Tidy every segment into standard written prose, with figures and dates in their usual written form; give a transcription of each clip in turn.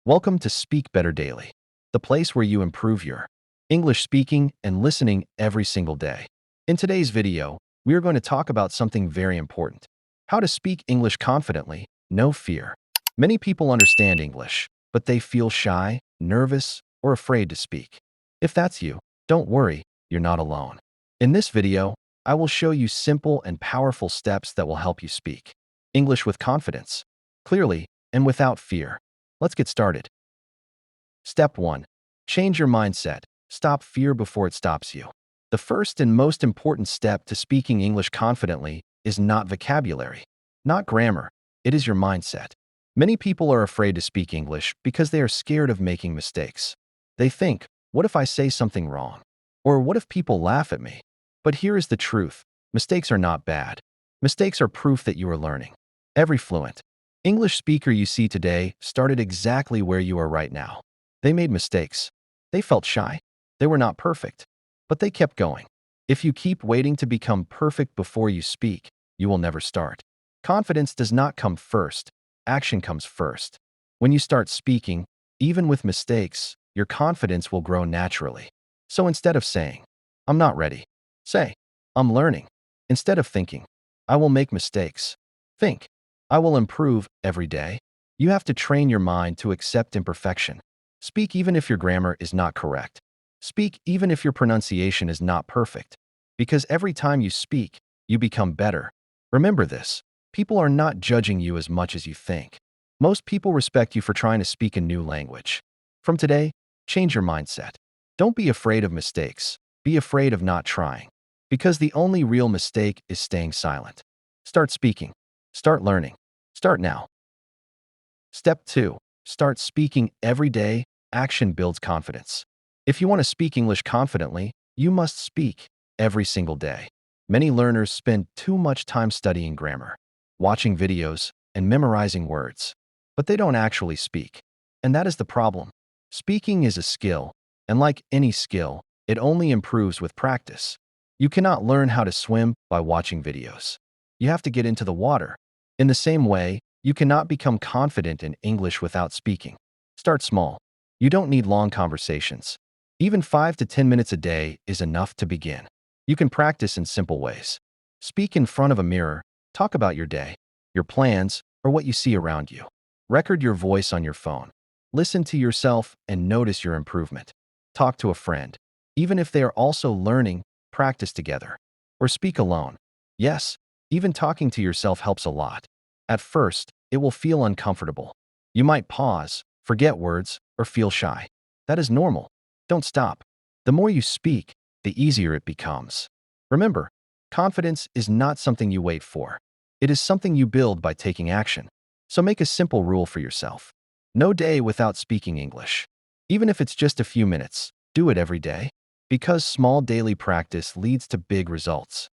Welcome to Speak Better Daily, the place where you improve your English speaking and listening every single day. In today's video, we are going to talk about something very important: how to speak English confidently, no fear. Many people understand English, but they feel shy, nervous, or afraid to speak. If that's you, don't worry, you're not alone. In this video, I will show you simple and powerful steps that will help you speak English with confidence, clearly, and without fear. Let's get started. Step 1. Change your mindset. Stop fear before it stops you. The first and most important step to speaking English confidently is not vocabulary, not grammar. It is your mindset. Many people are afraid to speak English because they are scared of making mistakes. They think, what if I say something wrong? Or what if people laugh at me? But here is the truth. Mistakes are not bad. Mistakes are proof that you are learning. Every fluent English speaker you see today started exactly where you are right now. They made mistakes. They felt shy. They were not perfect. But they kept going. If you keep waiting to become perfect before you speak, you will never start. Confidence does not come first. Action comes first. When you start speaking, even with mistakes, your confidence will grow naturally. So instead of saying, I'm not ready, say, I'm learning. Instead of thinking, I will make mistakes, think, I will improve every day. You have to train your mind to accept imperfection. Speak even if your grammar is not correct. Speak even if your pronunciation is not perfect. Because every time you speak, you become better. Remember this: people are not judging you as much as you think. Most people respect you for trying to speak a new language. From today, change your mindset. Don't be afraid of mistakes. Be afraid of not trying. Because the only real mistake is staying silent. Start speaking. Start learning. Start now. Step 2. Start speaking every day. Action builds confidence. If you want to speak English confidently, you must speak every single day. Many learners spend too much time studying grammar, watching videos, and memorizing words, but they don't actually speak. And that is the problem. Speaking is a skill, and like any skill, it only improves with practice. You cannot learn how to swim by watching videos. You have to get into the water. In the same way, you cannot become confident in English without speaking. Start small. You don't need long conversations. Even 5 to 10 minutes a day is enough to begin. You can practice in simple ways. Speak in front of a mirror. Talk about your day, your plans, or what you see around you. Record your voice on your phone. Listen to yourself and notice your improvement. Talk to a friend. Even if they are also learning, practice together. Or speak alone. Yes, even talking to yourself helps a lot. At first, it will feel uncomfortable. You might pause, forget words, or feel shy. That is normal. Don't stop. The more you speak, the easier it becomes. Remember, confidence is not something you wait for. It is something you build by taking action. So make a simple rule for yourself: no day without speaking English. Even if it's just a few minutes, do it every day. Because small daily practice leads to big results.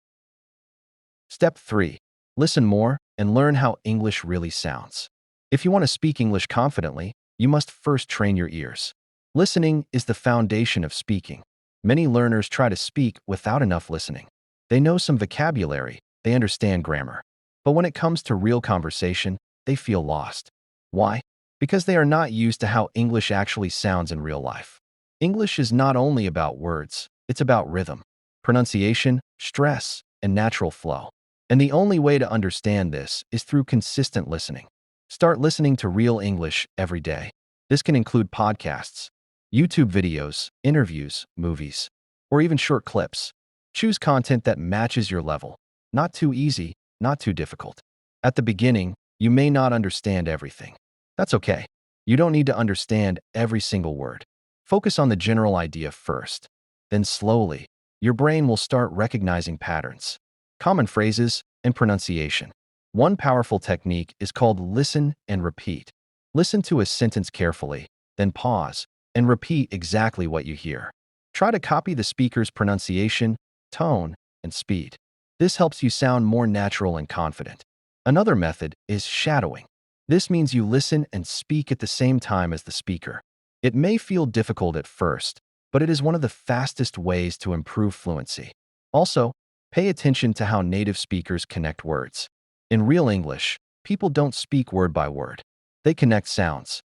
Step 3. Listen more and learn how English really sounds. If you want to speak English confidently, you must first train your ears. Listening is the foundation of speaking. Many learners try to speak without enough listening. They know some vocabulary, they understand grammar. But when it comes to real conversation, they feel lost. Why? Because they are not used to how English actually sounds in real life. English is not only about words, it's about rhythm, pronunciation, stress, and natural flow. And the only way to understand this is through consistent listening. Start listening to real English every day. This can include podcasts, YouTube videos, interviews, movies, or even short clips. Choose content that matches your level. Not too easy, not too difficult. At the beginning, you may not understand everything. That's okay. You don't need to understand every single word. Focus on the general idea first. Then slowly, your brain will start recognizing patterns, common phrases, and pronunciation. One powerful technique is called listen and repeat. Listen to a sentence carefully, then pause, and repeat exactly what you hear. Try to copy the speaker's pronunciation, tone, and speed. This helps you sound more natural and confident. Another method is shadowing. This means you listen and speak at the same time as the speaker. It may feel difficult at first, but it is one of the fastest ways to improve fluency. Also, pay attention to how native speakers connect words. In real English, people don't speak word by word. They connect sounds.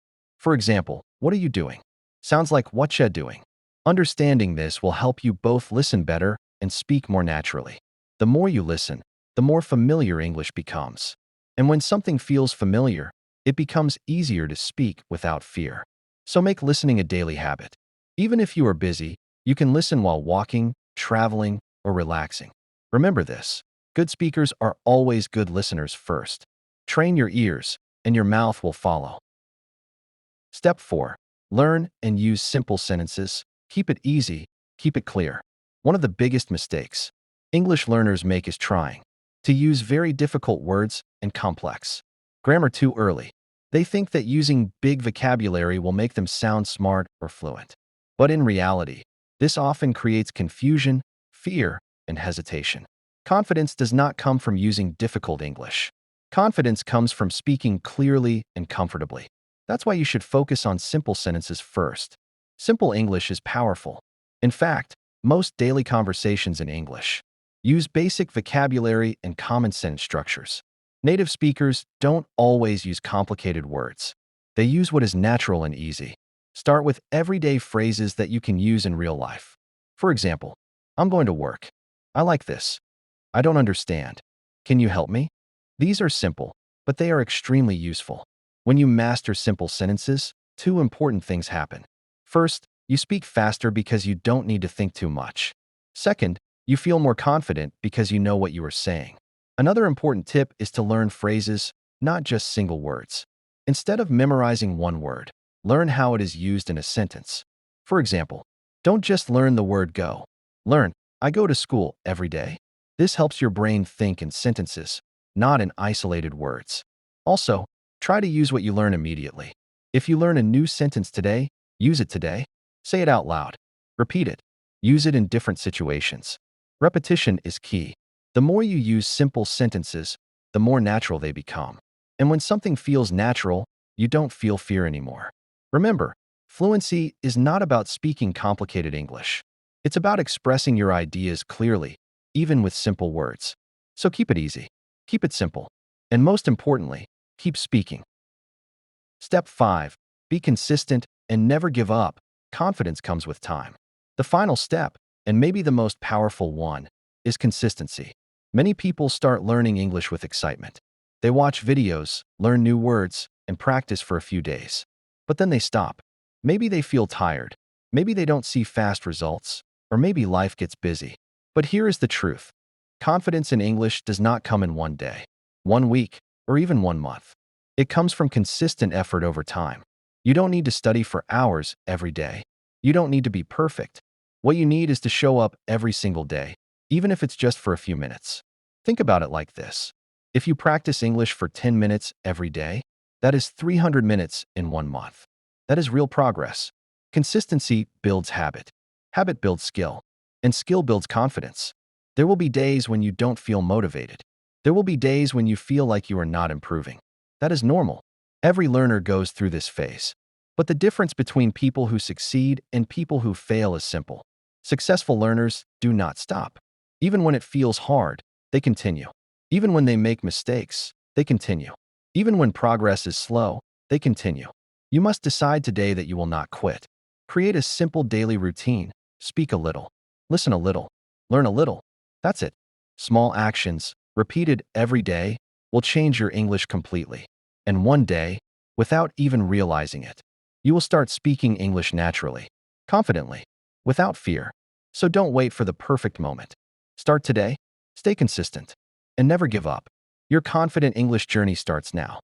For example, what are you doing? Sounds like what ya doing. Understanding this will help you both listen better and speak more naturally. The more you listen, the more familiar English becomes. And when something feels familiar, it becomes easier to speak without fear. So make listening a daily habit. Even if you are busy, you can listen while walking, traveling, or relaxing. Remember this: good speakers are always good listeners first. Train your ears, and your mouth will follow. Step 4. Learn and use simple sentences. Keep it easy, keep it clear. One of the biggest mistakes English learners make is trying to use very difficult words and complex grammar too early. They think that using big vocabulary will make them sound smart or fluent. But in reality, this often creates confusion, fear, and hesitation. Confidence does not come from using difficult English. Confidence comes from speaking clearly and comfortably. That's why you should focus on simple sentences first. Simple English is powerful. In fact, most daily conversations in English use basic vocabulary and common sense structures. Native speakers don't always use complicated words. They use what is natural and easy. Start with everyday phrases that you can use in real life. For example, I'm going to work. I like this. I don't understand. Can you help me? These are simple, but they are extremely useful. When you master simple sentences, two important things happen. First, you speak faster because you don't need to think too much. Second, you feel more confident because you know what you are saying. Another important tip is to learn phrases, not just single words. Instead of memorizing one word, learn how it is used in a sentence. For example, don't just learn the word go. Learn, I go to school every day. This helps your brain think in sentences, not in isolated words. Also, try to use what you learn immediately. If you learn a new sentence today, use it today. Say it out loud. Repeat it. Use it in different situations. Repetition is key. The more you use simple sentences, the more natural they become. And when something feels natural, you don't feel fear anymore. Remember, fluency is not about speaking complicated English. It's about expressing your ideas clearly, even with simple words. So keep it easy, keep it simple, and most importantly, keep speaking. Step 5. Be consistent and never give up. Confidence comes with time. The final step, and maybe the most powerful one, is consistency. Many people start learning English with excitement. They watch videos, learn new words, and practice for a few days. But then they stop. Maybe they feel tired. Maybe they don't see fast results. Or maybe life gets busy. But here is the truth. Confidence in English does not come in one day, 1 week, or even 1 month. It comes from consistent effort over time. You don't need to study for hours every day. You don't need to be perfect. What you need is to show up every single day, even if it's just for a few minutes. Think about it like this. If you practice English for 10 minutes every day, that is 300 minutes in 1 month. That is real progress. Consistency builds habit. Habit builds skill. And skill builds confidence. There will be days when you don't feel motivated. There will be days when you feel like you are not improving. That is normal. Every learner goes through this phase. But the difference between people who succeed and people who fail is simple. Successful learners do not stop. Even when it feels hard, they continue. Even when they make mistakes, they continue. Even when progress is slow, they continue. You must decide today that you will not quit. Create a simple daily routine. Speak a little. Listen a little. Learn a little. That's it. Small actions, repeated every day, will change your English completely. And one day, without even realizing it, you will start speaking English naturally, confidently, without fear. So don't wait for the perfect moment. Start today, stay consistent, and never give up. Your confident English journey starts now.